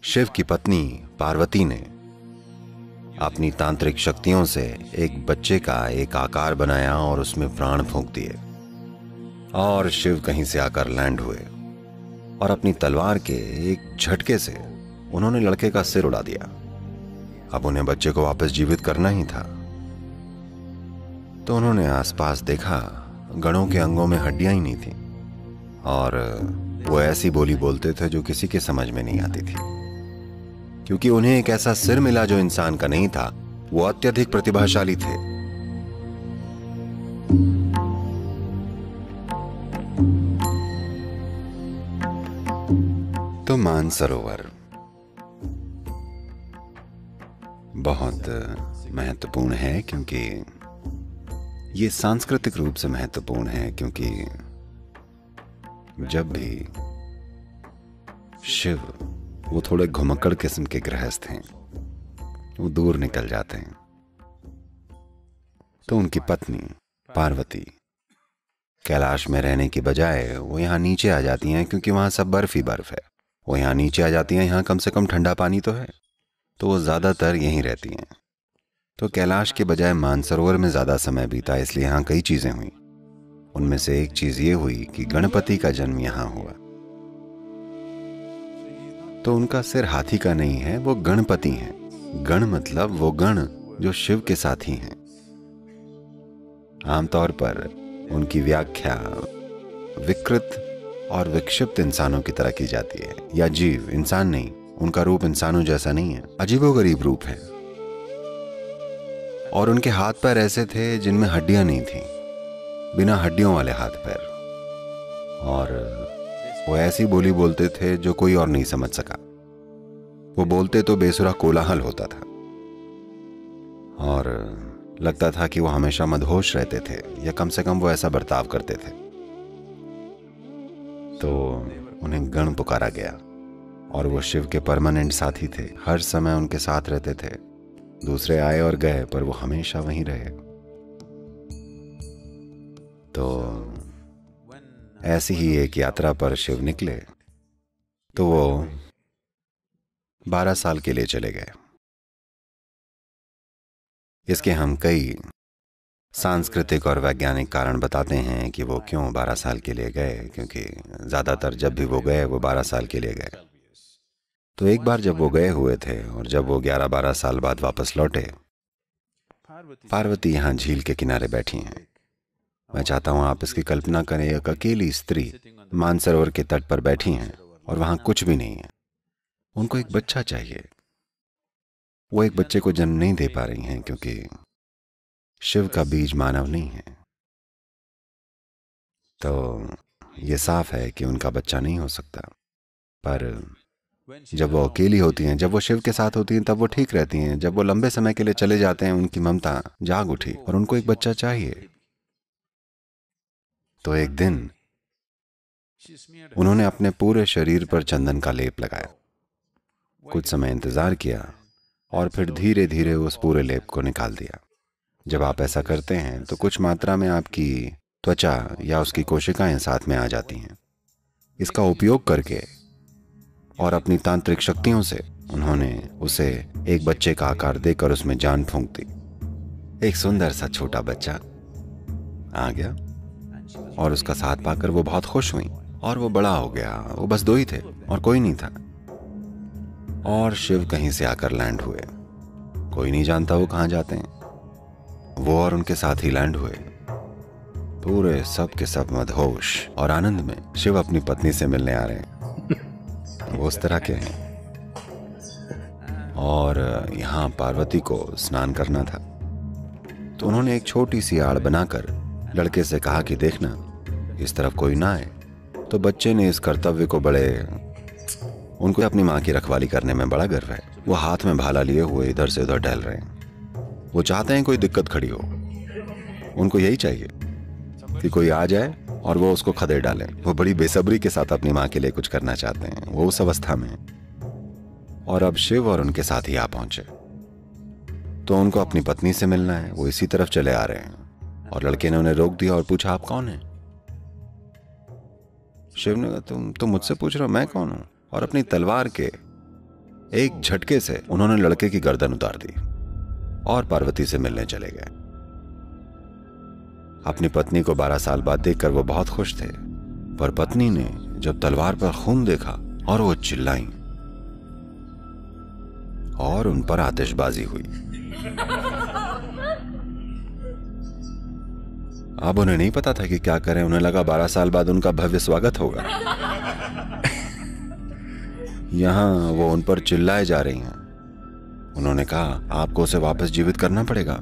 शिव की पत्नी पार्वती ने अपनी तांत्रिक शक्तियों से एक बच्चे का एक आकार बनाया और उसमें प्राण फूंक दिए। और शिव कहीं से आकर लैंड हुए और अपनी तलवार के एक झटके से उन्होंने लड़के का सिर उड़ा दिया। अब उन्हें बच्चे को वापस जीवित करना ही था। तो उन्होंने आसपास देखा, गणों के अंगों में हड्डियां ही नहीं थी और वो ऐसी बोली बोलते थे जो किसी के समझ में नहीं आती थी, क्योंकि उन्हें एक ऐसा सिर मिला जो इंसान का नहीं था। वो अत्यधिक प्रतिभाशाली थे। तो मानसरोवर बहुत महत्वपूर्ण है, क्योंकि ये सांस्कृतिक रूप से महत्वपूर्ण है, क्योंकि जब भी शिव, वो थोड़े घुमक्कड़ किस्म के गृहस्थ हैं, वो दूर निकल जाते हैं, तो उनकी पत्नी पार्वती कैलाश में रहने की बजाय वो यहाँ नीचे आ जाती हैं, क्योंकि वहाँ सब बर्फ ही बर्फ है। वो यहाँ नीचे आ जाती हैं, यहाँ कम से कम ठंडा पानी तो है, तो वो ज़्यादातर यहीं रहती हैं। तो कैलाश के बजाय मानसरोवर में ज़्यादा समय बीता, इसलिए यहाँ कई चीज़ें हुई। उनमें से एक चीज़ ये हुई कि गणपति का जन्म यहाँ हुआ। तो उनका सिर हाथी का नहीं है, वो गणपति हैं। गण मतलब वो गण जो शिव के साथी हैं। आमतौर पर उनकी व्याख्या विकृत और विक्षिप्त इंसानों की तरह की जाती है, या जीव, इंसान नहीं। उनका रूप इंसानों जैसा नहीं है, अजीबोगरीब रूप है। और उनके हाथ पैर ऐसे थे जिनमें हड्डियां नहीं थी, बिना हड्डियों वाले हाथ पैर। और वो ऐसी बोली बोलते थे जो कोई और नहीं समझ सका। वो बोलते तो बेसुरा कोलाहल होता था और लगता था कि वो हमेशा मदहोश रहते थे, या कम से कम वो ऐसा बर्ताव करते थे। तो उन्हें गण पुकारा गया और वो शिव के परमानेंट साथी थे, हर समय उनके साथ रहते थे। दूसरे आए और गए, पर वो हमेशा वहीं रहे। तो ऐसी ही एक यात्रा पर शिव निकले, तो वो 12 साल के लिए चले गए। इसके हम कई सांस्कृतिक और वैज्ञानिक कारण बताते हैं कि वो क्यों 12 साल के लिए गए, क्योंकि ज़्यादातर जब भी वो गए वो 12 साल के लिए गए। तो एक बार जब वो गए हुए थे और जब वो 11-12 साल बाद वापस लौटे, पार्वती यहाँ झील के किनारे बैठी हैं। मैं चाहता हूँ आप इसकी कल्पना करें, एक अकेली स्त्री मानसरोवर के तट पर बैठी हैं और वहाँ कुछ भी नहीं है। उनको एक बच्चा चाहिए। वो एक बच्चे को जन्म नहीं दे पा रही हैं, क्योंकि शिव का बीज मानव नहीं है। तो ये साफ है कि उनका बच्चा नहीं हो सकता। पर जब वो अकेली होती हैं, जब वो शिव के साथ होती हैं, तब वो ठीक रहती हैं। जब वो लंबे समय के लिए चले जाते हैं, उनकी ममता जाग उठी और उनको एक बच्चा चाहिए। तो एक दिन उन्होंने अपने पूरे शरीर पर चंदन का लेप लगाया, कुछ समय इंतजार किया और फिर धीरे धीरे उस पूरे लेप को निकाल दिया। जब आप ऐसा करते हैं तो कुछ मात्रा में आपकी त्वचा या उसकी कोशिकाएं साथ में आ जाती हैं। इसका उपयोग करके और अपनी तांत्रिक शक्तियों से उन्होंने उसे एक बच्चे का आकार देकर उसमें जान फूंक दी। एक सुंदर सा छोटा बच्चा आ गया और उसका साथ पाकर वो बहुत खुश हुई और वो बड़ा हो गया। वो बस 2 ही थे और कोई नहीं था। और शिव कहीं से आकर लैंड हुए। कोई नहीं जानता वो कहाँ जाते हैं। वो और उनके साथ ही लैंड हुए, पूरे सब के सब मदहोश और आनंद में। शिव अपनी पत्नी से मिलने आ रहे हैं, वो उस तरह के हैं। और यहाँ पार्वती को स्नान करना था, तो उन्होंने एक छोटी सी आड़ बनाकर लड़के से कहा कि देखना, इस तरफ कोई ना आए। तो बच्चे ने इस कर्तव्य को उनको अपनी माँ की रखवाली करने में बड़ा गर्व है। वो हाथ में भाला लिए हुए इधर से उधर टहल रहे हैं। वो चाहते हैं कोई दिक्कत खड़ी हो। उनको यही चाहिए कि कोई आ जाए और वो उसको खदेड़ डाले। वो बड़ी बेसब्री के साथ अपनी माँ के लिए कुछ करना चाहते हैं। वो उस अवस्था में हैं। और अब शिव और उनके साथ ही आ पहुंचे। तो उनको अपनी पत्नी से मिलना है। वो इसी तरफ चले आ रहे हैं और लड़के ने उन्हें रोक दिया और पूछा, आप कौन हैं? शिव ने कहा, तुम मुझसे पूछ रहे हो मैं कौन हूं? और अपनी तलवार के एक झटके से उन्होंने लड़के की गर्दन उतार दी और पार्वती से मिलने चले गए। अपनी पत्नी को 12 साल बाद देखकर वो बहुत खुश थे, पर पत्नी ने जब तलवार पर खून देखा और वो चिल्लाई और उन पर आतिशबाजी हुई। अब उन्हें नहीं पता था कि क्या करें। उन्हें लगा 12 साल बाद उनका भव्य स्वागत होगा। यहां वो उन पर चिल्लाए जा रही हैं। उन्होंने कहा, आपको उसे वापस जीवित करना पड़ेगा।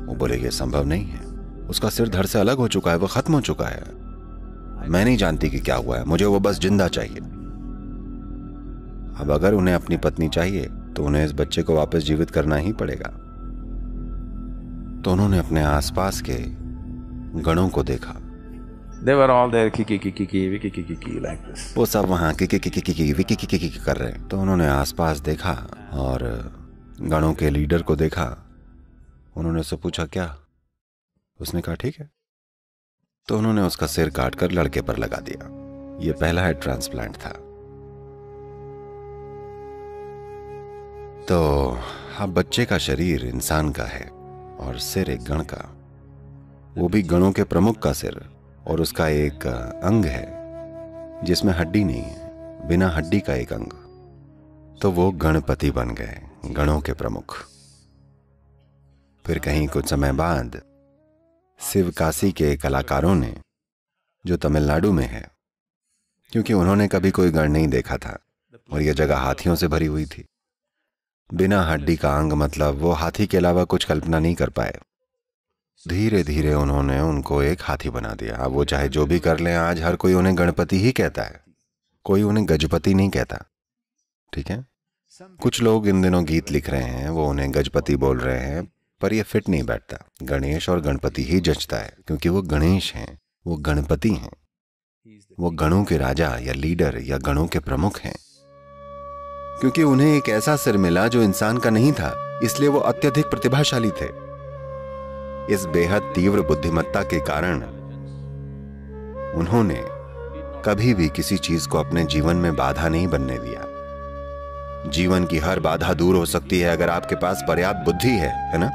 वो बोले, ये संभव नहीं है, उसका सिर धड़ से अलग हो चुका है, वो खत्म हो चुका है। मैं नहीं जानती कि क्या हुआ है, मुझे वो बस जिंदा चाहिए। अब अगर उन्हें अपनी पत्नी चाहिए तो उन्हें इस बच्चे को वापस जीवित करना ही पड़ेगा। तो उन्होंने अपने आसपास के गणों को देखा। They were all there, kiki like this. वो सब वहां किकी कर रहे हैं। तो उन्होंने आसपास देखा और गणों के लीडर को देखा। उन्होंने उससे पूछा, क्या? उसने कहा, ठीक है। तो उन्होंने उसका सिर काटकर लड़के पर लगा दिया। यह पहला हेड ट्रांसप्लांट था। तो अब बच्चे का शरीर इंसान का है और सिर एक गण का, वो भी गणों के प्रमुख का सिर, और उसका एक अंग है जिसमें हड्डी नहीं है, बिना हड्डी का एक अंग। तो वो गणपति बन गए, गणों के प्रमुख। फिर कहीं कुछ समय बाद शिवकाशी के कलाकारों ने, जो तमिलनाडु में है, क्योंकि उन्होंने कभी कोई गण नहीं देखा था और यह जगह हाथियों से भरी हुई थी, बिना हड्डी का अंग मतलब वो हाथी के अलावा कुछ कल्पना नहीं कर पाए। धीरे धीरे उन्होंने उनको एक हाथी बना दिया। अब वो चाहे जो भी कर लें, आज हर कोई उन्हें गणपति ही कहता है, कोई उन्हें गजपति नहीं कहता। ठीक है, कुछ लोग इन दिनों गीत लिख रहे हैं, वो उन्हें गजपति बोल रहे हैं, पर यह फिट नहीं बैठता। गणेश और गणपति ही जचता है, क्योंकि वो गणेश हैं, वो गणपति हैं, वो गणों के राजा या लीडर या गणों के प्रमुख हैं। क्योंकि उन्हें एक ऐसा सिर मिला जो इंसान का नहीं था, इसलिए वो अत्यधिक प्रतिभाशाली थे। इस बेहद तीव्र बुद्धिमत्ता के कारण उन्होंने कभी भी किसी चीज को अपने जीवन में बाधा नहीं बनने दिया। जीवन की हर बाधा दूर हो सकती है अगर आपके पास पर्याप्त बुद्धि है ना?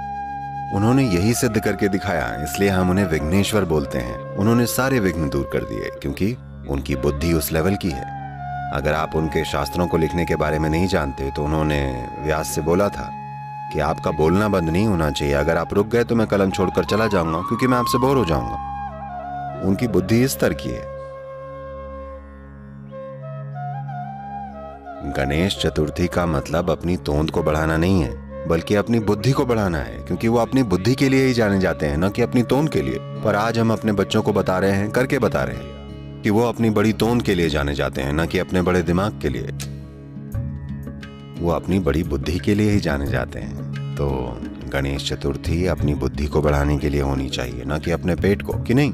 उन्होंने यही सिद्ध करके दिखाया, इसलिए हम उन्हें विघ्नेश्वर बोलते हैं। उन्होंने सारे विघ्न दूर कर दिए क्योंकि उनकी बुद्धि उस लेवल की है। अगर आप उनके शास्त्रों को लिखने के बारे में नहीं जानते तो उन्होंने व्यास से बोला था कि आपका बोलना बंद नहीं होना चाहिए, अगर आप रुक गए तो मैं कलम छोड़कर चला जाऊंगा क्योंकि मैं आपसे बोर हो जाऊंगा। उनकी बुद्धि इस तरह की है। गणेश चतुर्थी का मतलब अपनी तोंद को बढ़ाना नहीं है, बल्कि अपनी बुद्धि को बढ़ाना है, क्योंकि वो अपनी बुद्धि के लिए ही जाने जाते हैं, न कि अपनी तोंद के लिए। पर आज हम अपने बच्चों को बता रहे हैं, करके बता रहे हैं कि वो अपनी बड़ी तोंद के लिए जाने जाते हैं, न कि अपने बड़े दिमाग के लिए। वो अपनी बड़ी बुद्धि के लिए ही जाने जाते हैं। तो गणेश चतुर्थी अपनी बुद्धि को बढ़ाने के लिए होनी चाहिए, न कि अपने पेट को, कि नहीं?